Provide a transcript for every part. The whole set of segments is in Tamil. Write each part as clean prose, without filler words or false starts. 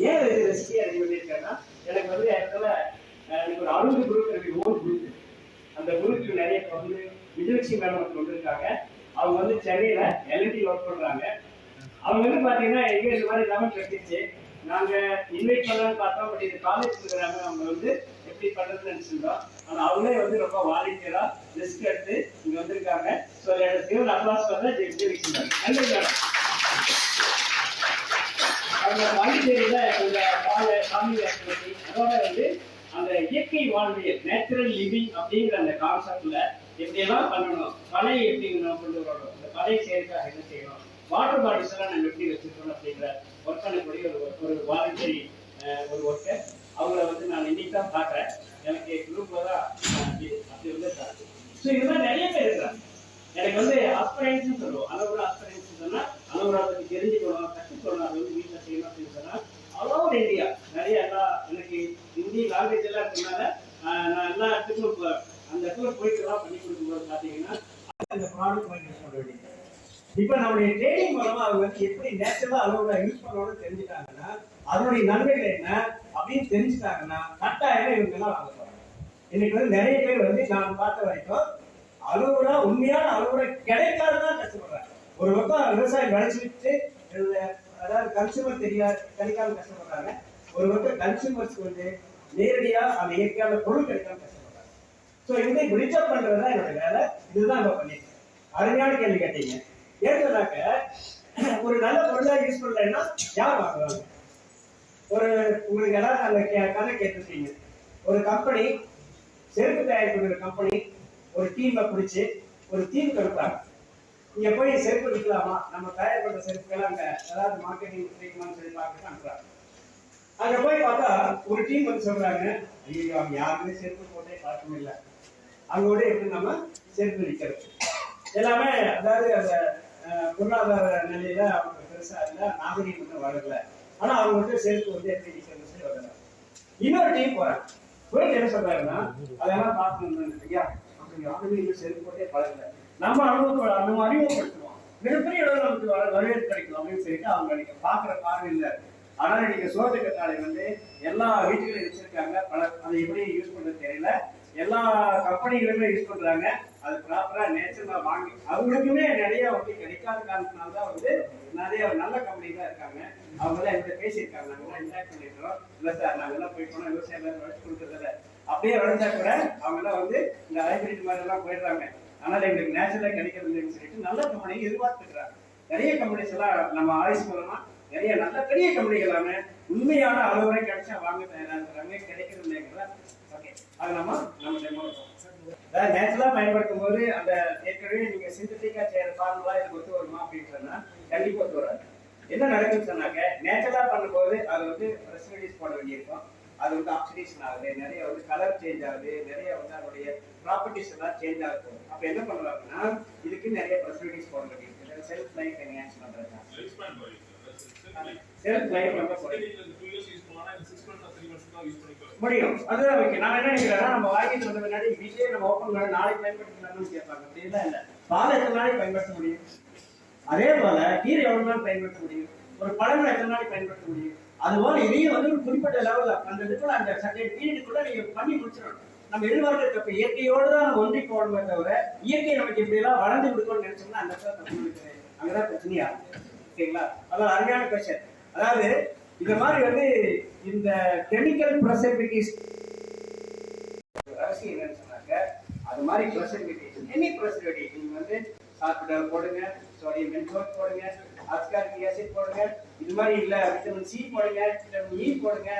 ஏன் ரெசிபியா ரெடி பண்ணியிருக்கேன்னா, எனக்கு வந்து இடத்துல எனக்கு ஒரு 60 குரூப் இருக்கு, ஓன் குரூப். அந்த குரூப்புக்கு நிறைய வந்து விஜயலட்சுமி மேடம் வந்திருக்காங்க. அவங்க வந்து சென்னையில எல்என்டி ஒர்க் பண்றாங்க. அவங்க வந்து பாத்தீங்கன்னா எங்க இந்த மாதிரி லெவன் கட்டிச்சு நாங்க இன்வைட் பண்ணலாம்னு பார்த்தோம். பட் இது காலேஜ் இருக்கிறாங்க, அவங்க வந்து எப்படி பண்றதுன்னு நினைச்சிருந்தோம். ஆனா அவங்களே வந்து ரொம்ப வாலண்டியரா ரிஸ்க் எடுத்து இங்க வந்திருக்காங்க. ஸோ சிவில் அப்ளாஸ் பண்ண விஜயலட்சுமி மேடம். நன்றி மேடம். அவங்க பாண்டிச்சேரியில சாமி ஆக்டிவிட்டி அதோட வந்து அந்த இயற்கை வாழ்வியல் நேச்சுரல் லிவிங் அப்படிங்கிற அந்த கான்செப்ட்ல எப்படியெல்லாம் பண்ணணும், பனை எப்படி நம்ம கொண்டு வரணும், இந்த பனை சேர்க்க என்ன செய்யணும், வாட்டர் பாட்டில்ஸ் எல்லாம் நம்ம எப்படி வச்சிருக்கணும் அப்படிங்கிற ஒர்க் பண்ணக்கூடிய ஒரு வாலண்டரி ஒரு ஒர்க்கர். அவங்கள வந்து நான் இன்னைக்கு தான் பார்க்குறேன். எனக்கு குரூப்ல தான் அப்படி வந்து ஸோ இது மாதிரி நிறைய பேர் இருக்கிறாங்க. எனக்கு வந்து அஸ்பரன்ஸ் சொல்லுவோம். அளவுல அஸ்பரன்ஸ் சொன்னா அளவுல பத்தி தெரிஞ்சுக்கணும், கற்றுக்கணும், அது வந்து வீட்டில் செய்யணும் அப்படின்னு சொன்னா அவ்வளோ இந்தியா நிறைய எல்லாம் எனக்கு ஹிந்தி லாங்குவேஜ் எல்லாம் இருக்கிறதுனால நான் எல்லா இடத்துக்கும் அந்த இடத்துல போயிட்டு எல்லாம் பண்ணி கொடுக்கும்போது பார்த்தீங்கன்னா அந்த ப்ராடக்ட் வாங்கி சொல்ல வேண்டியது. இப்போ நம்மளுடைய ட்ரேடிங் மூலமா அவங்க வந்து எப்படி நேச்சுரலா அளவுல யூஸ் பண்ணணும்னு தெரிஞ்சுட்டாங்கன்னா அதனுடைய நன்மைகள் என்ன அப்படின்னு தெரிஞ்சுட்டாங்கன்னா கட்டாயம் இவங்க எல்லாம் வாங்க போறாங்க. இன்னைக்கு வந்து நிறைய பேர் வந்து நான் பார்த்த வரைக்கும் அளவுல உண்மையான அளவுல கிடைக்காதுதான் கஷ்டப்படுறாங்க. ஒரு பக்கம் விவசாயம் விளைச்சிட்டு அதாவது கன்சூமர் தெரியாது கிடைக்காம கஷ்டப்படுறாங்க. ஒரு பக்கம் கன்சூமர்ஸ்க்கு வந்து நேரடியா அந்த இயற்கையான பொருள் கிடைக்காம கஷ்டப்படுறாங்க. ஸோ இதை பிரிட்ஜப் பண்றதுதான் என்னோட வேலை. இதுதான் நம்ம பண்ணிருக்கேன். அருமையான கேள்வி கேட்டீங்க. ஏன்னாக்க ஒரு நல்ல பொருளா யூஸ் பண்ணலைன்னா யார் வாங்குவாங்க? ஒரு உங்களுக்கு எல்லாரும் அந்த கதை கேட்டிருக்கீங்க. ஒரு கம்பெனி செருப்பு தயாரிக்கிற கம்பெனி ஒரு டீமை பிடிச்சி ஒரு டீம் கொடுப்பாங்க. இங்க போய் செருப்பு விற்கலாமா, நம்ம தயார் பண்ற செருப்புகள் அங்க ஏதாவது மார்க்கெட்டிங் விற்கலாம்னு சொல்லி பார்க்க அனுப்புறாங்க. அங்க போய் பார்த்தா ஒரு டீம் வந்து சொல்றாங்க, ஐயோ அவங்க யாருமே செருப்பு போட்டே பழக்கம் இல்லை, அங்கோட எப்படி நம்ம செருப்பு விற்கிறது எல்லாமே அதாவது அந்த பொருளாதார நிலையில அவங்க பெருசா இல்லை, நாகரீகம் வந்து வளரல. ஆனா அவங்க வந்து செருப்பு வந்து எப்படி விற்கிறது சொல்லி வரல. இன்னொரு டீம் போறாங்க. போயிட்டு என்ன சொல்றாருன்னா அதெல்லாம் பார்க்கணும் ஐயா, அப்படி யாருமே இன்னும் செருப்பு போட்டே பழகல, நம்ம நம்ம அறிமுகப்படுத்துவோம், மிகப்பெரிய அளவில் நமக்கு வரவேற்பு கிடைக்கும் அப்படின்னு சொல்லிட்டு அவங்க நீங்க பாக்குற பார்வை இல்லை. ஆனால் நீங்க சோதனை வந்து எல்லா வீட்டுகளையும் வச்சிருக்காங்க, அதை எப்படி யூஸ் பண்றது தெரியல, எல்லா கம்பெனிகளுமே யூஸ் பண்றாங்க, அது ப்ராப்பரா நேச்சுரலா வாங்கி அவங்களுக்குமே நிறைய வந்து கிடைக்காத காரணத்தினால்தான் வந்து நிறைய நல்ல கம்பெனி தான் இருக்காங்க. அவங்க எல்லாம் என்கிட்ட பேசியிருக்காங்க, நாங்க எல்லாம் இன்டாக்ட் பண்ணிருக்கோம். இல்ல சார் நாங்க எல்லாம் போய் போனா விவசாயம் வளர்ச்சி கொடுக்கறதில்ல, அப்படியே வளர்ந்தா கூட அவங்க எல்லாம் வந்து இந்த ஹைபிரிட் மாதிரி எல்லாம் போயிடுறாங்க. ஆனால் எங்களுக்கு நேச்சுரலா கிடைக்கிறது இல்லைன்னு சொல்லிட்டு நல்ல கம்பெனி எதிர்பார்த்துக்கிறாங்க. நிறைய கம்பெனிஸ் எல்லாம் நம்ம ஆயுஷ் மூலமா நிறைய நல்ல பெரிய கம்பெனிகளான உண்மையான அளவுரை கிடைச்சா வாங்க தயாரா இருக்கிறாங்க, கிடைக்கிறது இல்லைங்களா? ஓகே, அது நம்ம டெமோ நேச்சுரலா பயன்படுத்தும் போது அந்த ஏற்கனவே நீங்க சிந்தட்டிக்கா செய்யற ஃபார்முலா இதுக்கு ஒத்து வருமா அப்படின்னு சொன்னா கண்டிப்பா ஒத்து வராது. என்ன நடக்குன்னு சொன்னாக்க நேச்சுரலா பண்ணும்போது அது வந்து ரெசிடியூஸ் போட வேண்டியிருக்கும், அது வந்து ஆக்சிடேஷன் ஆகுது, நிறைய வந்து கலர் சேஞ்ச் ஆகுது, நிறைய வந்து அதனுடைய ப்ராப்பர்ட்டிஸ் எல்லாம் சேஞ்ச் ஆகுது. அப்ப என்ன பண்ணுவாங்கன்னா இதுக்கு நிறைய ரெசிடியூஸ் போட வேண்டியிருக்கு. செல்ஃப் லைஃப் என்ஹான்ஸ் பண்றது முடியும். அதுதான் ஓகே. நான் என்ன நினைக்கிறேன்னா நம்ம வாங்கிட்டு வந்த முன்னாடி வீட்லயே நம்ம ஓப்பன் பண்ணி நாளைக்கு பயன்படுத்தலாம்னு கேட்பாங்க. அப்படிலாம் இல்லை, பால் எத்தனை நாளைக்கு பயன்படுத்த முடியும், அதே போல கீரை எவ்வளவு நாள் பயன்படுத்த முடியும், ஒரு பழங்களை எத்தனை நாளைக்கு பயன்படுத்த முடியும், அதுபோல இதையும் வந்து ஒரு குறிப்பிட்ட லெவலில் அந்த இதுக்குள்ள அந்த சர்டைன் பீரியடுக்குள்ள நீங்க பண்ணி முடிச்சிடணும். நம்ம எதிர்பார்க்க இயற்கையோடு தான் நம்ம ஒன்றி போடணுமே தவிர இயற்கை நமக்கு இப்படி எல்லாம் வளர்ந்து கொடுக்கணும்னு நினைச்சோம்னா அந்த இடத்துல அங்கதான் பிரச்சனையா இருக்கு. ஓகேங்களா? அதான் அருமையான கொஸ்டின். அதாவது இந்த மாதிரி வந்து இந்த கெமிக்கல் ப்ரெசர்வேட்டிவ்ஸ் அவசியம் என்னன்னு சொன்னாக்க அது மாதிரி ப்ரெசர்வேட்டிவ்ஸ் எனி ப்ரெசர்வேட்டிவ் நீங்க வந்து சாப்பிட்டு போடுங்க, சோடியம் பென்சோட் போடுங்க, அஸ்கார்பிக் ஆசிட் போடுங்க, இது மாதிரி இல்ல விட்டமின் சி போடுங்க, விட்டமின் இ போடுங்க,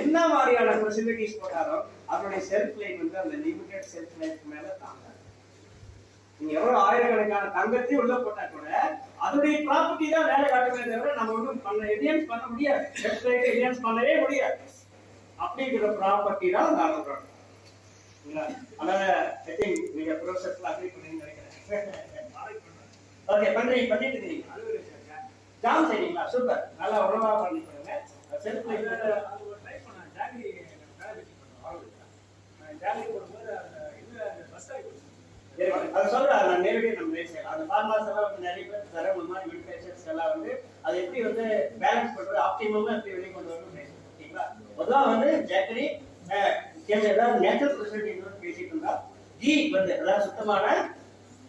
என்ன மாதிரியான ப்ரெசர்வேட்டிவ்ஸ் போட்டாலும் அதனுடைய செல்ஃப் லைஃப் வந்து அந்த லிமிடெட் செல்ஃப் லைஃப் மேல தாங்க. நீங்க எவ்வளவு ஆயிரக்கணக்கான தங்கத்தையும் உள்ள போட்டா கூட அதனுடைய ப்ராப்பர்ட்டி தான் வேலை காட்டுமே தவிர நம்ம ஒன்றும் எவிடன்ஸ் பண்ண முடியாது, எவிடன்ஸ் பண்ணவே முடியாது. அப்படிங்கிற ப்ராப்பர்ட்டி தான் நாங்கள் சொல்றோம். அதனால ஐ திங்க் நீங்க ப்ரோசஸ்ல அக்ரி பண்ணீங்கன்னு நினைக்கிறேன். ஓகே, பண்ணிட்டு இருக்கீங்க. ஜாம் செய்றீங்களா? சூப்பர், நல்லா உணவா பண்ணி கொடுங்க. செல்ஃப் லைஃப் ட்ரை பண்ண ஜாகரி போடும்போது பஸ் ஆகி அதை சொல்றேன். நான் நேரடியாக நம்ம பேசலாம். அந்த ஃபார்மாஸ் எல்லாம் வந்து நிறைய பேர் தர மாதிரி மெடிக்கேஷன்ஸ் எல்லாம் வந்து அதை எப்படி வந்து பேலன்ஸ் பண்றது, ஆப்டிமமா எப்படி வெளியே கொண்டு வரணும். ஓகேங்களா? முதல்ல வந்து ஜாக்கரி ஏதாவது நேச்சுரல் ப்ரிசர்வேட்டிவ் பேசிட்டு இருந்தா, கீ வந்து அதாவது சுத்தமான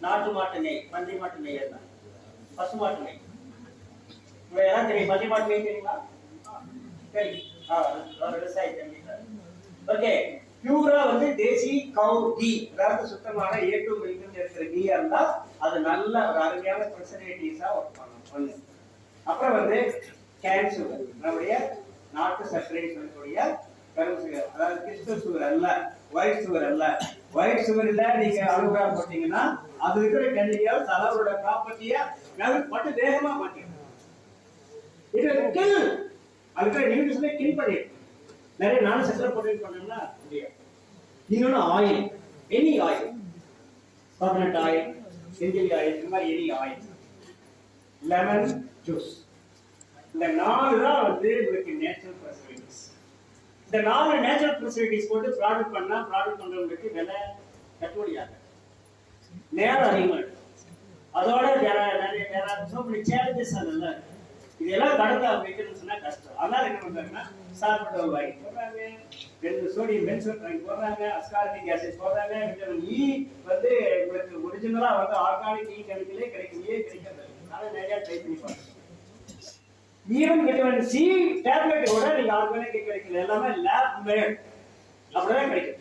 நாட்டு மாட்டு நெய், பன்றி மாட்டு நெய், இருந்தா பசு மாட்டு நெய். எல்லாம் தெரியும், பன்றி மாட்டு நெய் தெரியுங்களா? சரி, விவசாயி தெரிஞ்சுக்கிறாரு. ஓகே, பியூரா வந்து தேசி கவு கீ, அதாவது சுத்தமான A2 மில்க் இருக்கிற கீயா இருந்தா அது நல்ல ஒரு அருமையான ப்ரிசர்வேட்டிவ்ஸா ஒர்க் பண்ணும் ஒண்ணு. அப்புறம் வந்து கேன் சுகர், நம்முடைய நாட்டு சர்க்கரை சொல்லக்கூடிய கரும்பு சுகர், அதாவது கிறிஸ்டல் சுகர் அல்ல, ஒயிட் சுகர் அல்ல. ஒயிட் சுகர்ல நீங்க அலுவலா போட்டீங்கன்னா அது இருக்கிற கண்டிப்பாக தலைவரோட ப்ராப்பர்ட்டியா மட்டும் வேகமா மாட்டிடும். இது கில், அதுக்கு நியூட்ரிஷனை கில் பண்ணிடும். நிறைய நானும் சக்கரை போட்டு பண்ணோம்னா முடியும். இன்னொன்னு oil, any oil, coconut oil, gingelly oil, இந்த மாதிரி எனி ஆயில், லெமன் ஜூஸ், இந்த 4 தான் வந்து உங்களுக்கு நேச்சுரல் ப்ரிசர்வேட்டிவ்ஸ். இந்த 4 நேச்சுரல் ப்ரிசர்வேட்டிவ்ஸ் போட்டு ப்ராடக்ட் பண்றவங்களுக்கு விலை கட்டுப்படியாக நேரம் அதிகமாக இருக்கும். அதோட நிறைய சேலஞ்சஸ் அதெல்லாம் இருக்கு. இதெல்லாம் கடந்த வைக்கணும்னு சொன்னா கஷ்டம். அதனால என்ன பண்றாங்கன்னா சால்பட்டோல் வாங்கி போடுறாங்க, 2 சோடியம் பென்சோட் வாங்கி போடுறாங்க, அஸ்கார்பிக் ஆசிட் போடுறாங்க. விட்டமின் இ வந்து உங்களுக்கு ஒரிஜினலா வந்து ஆர்கானிக் இ கிடைக்கிறது. அதனால நிறைய ட்ரை பண்ணி பாருங்க. ஈவன் விட்டமின் சி டேப்லெட் கூட நீங்க ஆர்கானிக் கிடைக்கல, எல்லாமே லேப் மேட் அப்படிதான் கிடைக்கும்.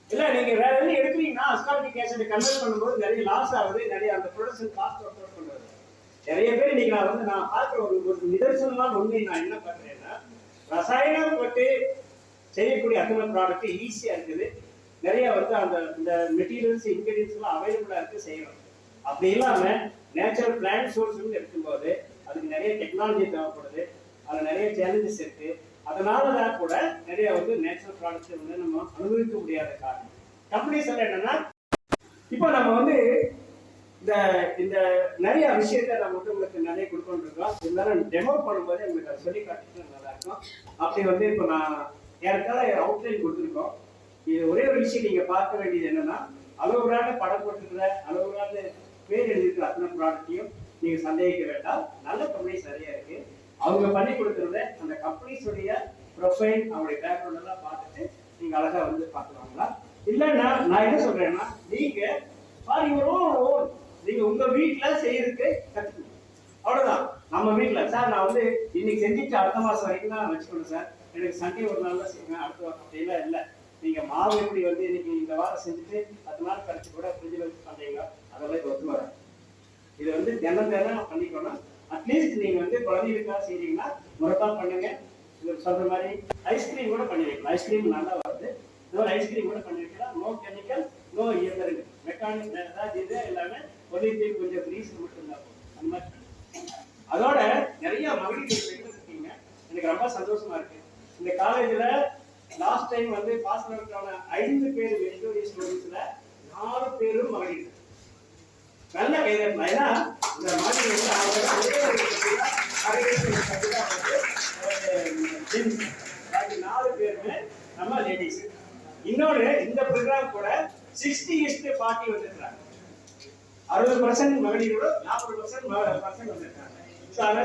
இல்ல நீங்க வேற எதுவும் எடுக்கிறீங்கன்னா அஸ்கார்பிக் ஆசிட் கன்வெர்ட் பண்ணும்போது நிறைய லாஸ் ஆகுது, நிறைய அந்த ப்ரொடக்ஷன் காஸ்ட் ஒர்க் பண்ணுறது. நிறைய பேர் இன்னைக்கு நான் பார்க்கிற ஒரு நிதர்சனமான உண்மை நான் என்ன பண்றேன்னா, ரசாயனம் போட்டு செய்யக்கூடிய அத்தனை ப்ராடக்ட் ஈஸியா இருக்குது. நிறைய வந்து அந்த இந்த மெட்டீரியல்ஸ் இன்கிரீடியன்ஸ் எல்லாம் அவைலபிளா இருக்கு, செய்யணும். அப்படி இல்லாம நேச்சுரல் பிளான்ட் சோர்ஸ் எடுக்கும்போது அதுக்கு நிறைய டெக்னாலஜி தேவைப்படுது, அதுல நிறைய சேலஞ்சஸ் இருக்கு. அதனாலதான் கூட நிறைய வந்து நேச்சுரல் ப்ராடக்ட்ஸ் வந்து நம்ம அனுபவிக்க முடியாத காரணம். கம்பெனிஸ் எல்லாம் என்னன்னா, இப்போ நம்ம வந்து இந்த நிறைய விஷயத்த நம்ம வந்து உங்களுக்கு நிறைய கொடுக்கணும். இருந்தாலும் டெமோ பண்ணும்போது உங்களுக்கு அதை சொல்லி காட்டிட்டு நல்லா இருக்கும். அப்படி வந்து இப்போ நான் ஏற்கால அவுட்லைன் கொடுத்துருக்கோம். இது ஒரே ஒரு விஷயம் நீங்க பார்க்க வேண்டியது என்னன்னா, அளவுறான படம் போட்டுக்கிற அளவுறான பேர் எழுதிருக்கிற அத்தனை ப்ராடக்டையும் நீங்க சந்தேகிக்க வேண்டாம். நல்ல கம்பெனிஸ் நிறைய இருக்கு. அவங்க பண்ணி கொடுக்கறத அந்த கம்பெனிஸுடைய ப்ரொஃபைல், அவங்களுடைய பேக்ரவுண்ட் எல்லாம் பார்த்துட்டு நீங்க அழகா வந்து பார்த்துவாங்களா. இல்லைன்னா நான் என்ன சொல்றேன்னா, நீங்க ஃபார் யுவர் ஓன் நீங்க உங்க வீட்டுல செய்யறதுக்கு கத்துக்கணும். அவ்வளவுதான். நம்ம வீட்டுல சார் நான் வந்து இன்னைக்கு செஞ்சுட்டு அடுத்த மாசம் வரைக்கும் தான் வச்சுக்கணும் சார், எனக்கு சண்டே ஒரு நாள் தான் செய்வேன், அடுத்த வாரம் அப்படிலாம் இல்லை. நீங்க மாவு எப்படி வந்து இன்னைக்கு இந்த வாரம் செஞ்சுட்டு 10 நாள் கழிச்சு கூட ஃப்ரிட்ஜில் வச்சு பண்றீங்க, அதெல்லாம் ஒத்து வராது. இது வந்து தினம் பண்ணிக்கணும். அட்லீஸ்ட் நீங்க வந்து குழந்தைகளுக்காக செய்றீங்கன்னா முறைப்பா பண்ணுங்க. சொல்ற மாதிரி ஐஸ்கிரீம் கூட பண்ணி வைக்கலாம். ஐஸ்கிரீம் நல்லா வருது, இந்த மாதிரி ஐஸ்கிரீம் கூட பண்ணி வைக்கலாம். நோ கெமிக்கல், நோ இயந்திரங்கள், மெக்கானிக், அதாவது இது எல்லாமே ஒலிம்பி கொஞ்சம் கிரீஸ் மட்டும்தான் அந்த மாதிரி. அதோட நிறைய மகளிர் இருக்கீங்க, எனக்கு ரொம்ப சந்தோஷமா இருக்கு. இந்த காலேஜ்ல லாஸ்ட் டைம் வந்து பாஸ் பண்ண 5 பேர் மெரிட்டோரியஸ் ஸ்டூடண்ட்ஸ்ல 4 பேரும் மகளிர். நல்ல கைதட்டலாம். ஏன்னா இந்த மாதிரி வந்து பாக்கி 4 பேருமே நம்ம லேடிஸ். இன்னொரு இந்த ப்ரோக்ராம் கூட 60:40 வந்திருக்காங்க. 60% மகளிரோட 40% வந்திருக்காங்க.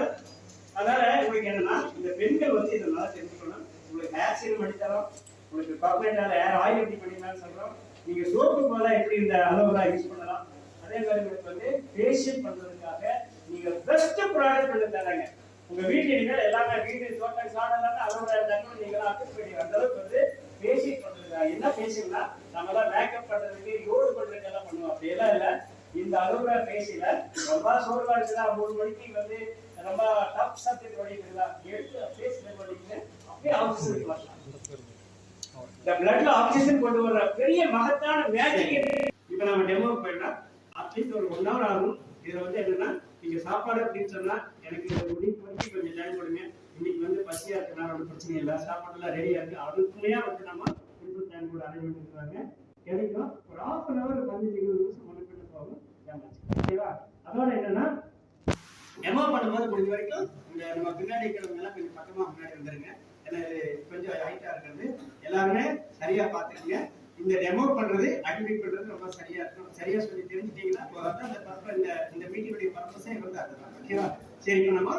அதனால உங்களுக்கு என்னன்னா, இந்த பெண்கள் வந்து இதை நல்லா தெரிஞ்சுக்கணும். உங்களுக்கு ஹேர் சீரம் பண்ணி தரோம், உங்களுக்கு பர்மனெண்ட் ஹேர் ஆயில் எப்படி பண்ணிக்கலாம்னு சொல்றோம். நீங்க சோப்பு போல எப்படி இந்த அலோவேரா யூஸ் பண்ணலாம். அதே மாதிரி உங்களுக்கு வந்து ஃபேஷியல் பண்றதுக்காக நீங்க பெஸ்ட் ப்ராடக்ட் பண்ணி தராங்க. உங்க வீட்டுல நீங்க எல்லாமே வீட்டு தோட்டம் காடு எல்லாமே அலோவேரா இருந்தாலும் நீங்க அப்டேட் பண்ணி அந்த அளவுக்கு வந்து ஃபேஷியல் பண்றதுக்காக. என்ன ஃபேஷியல்னா நம்ம எல்லாம் மேக்கப் பண்றதுக்கு யோடு பண்றதுக்கு எல்லாம் பண்ணுவோம், அப்படி எல்லாம் இல்ல. இந்த அலோவேரா ஃபேஷியல ரொம்ப சோர்வா இருக்குதா, 3 மணிக்கு வந்து ரொம்ப டப் சப்ஜெக்ட் ஓடிக்குதா, எடுத்து ஃபேஸ்ல ஓடிக்குது, அப்படியே ஆக்சிஜன் வரலாம். இந்த பிளட்ல ஆக்சிஜன் கொண்டு வர பெரிய மகத்தான மேஜிக். இப்ப நம்ம டெமோ பண்ணா அட்லீஸ்ட் ஒரு 1 hour ஆகும். இதுல வந்து என்னன்னா, நீங்க சாப்பாடு அப்படின்னு சொன்னா எனக்கு முடிக்கு வந்து கொஞ்சம் டைம் கொடுங்க. இன்னைக்கு வந்து பசியா இருக்கனால ஒரு பிரச்சனை இல்லை, சாப்பாடுலாம் ரெடியா இருக்கு. அதுக்குள்ளேயே வந்து நம்ம இன்டர் டைம் கூட அரேஞ்ச் பண்ணிருக்காங்க. கிடைக்கும் ஒரு 1/2 hour 15-20 நிமிஷம் முன்ன போகும். ஓகேவா? அதோட என்னன்னா, டெமோ பண்ணும்போது முடிஞ்ச வரைக்கும் இந்த நம்ம பின்னாடி இருக்கிறவங்க எல்லாம் கொஞ்சம் பக்கமா முன்னாடி வந்துருங்க. ஏன்னா இது கொஞ்சம் ஹைட்டா இருக்கிறது, எல்லாருமே சரியா பாத்துக்கங்க. இந்த டெமோ பண்றது ஆக்டிவேட் பண்றது ரொம்ப சரியா இருக்கும். சரியா சொல்லி தெரிஞ்சுட்டீங்கன்னா இந்த மீட்டிங் பர்பஸே வந்து அதுதான். ஓகேவா? சரி, இப்போ நம்ம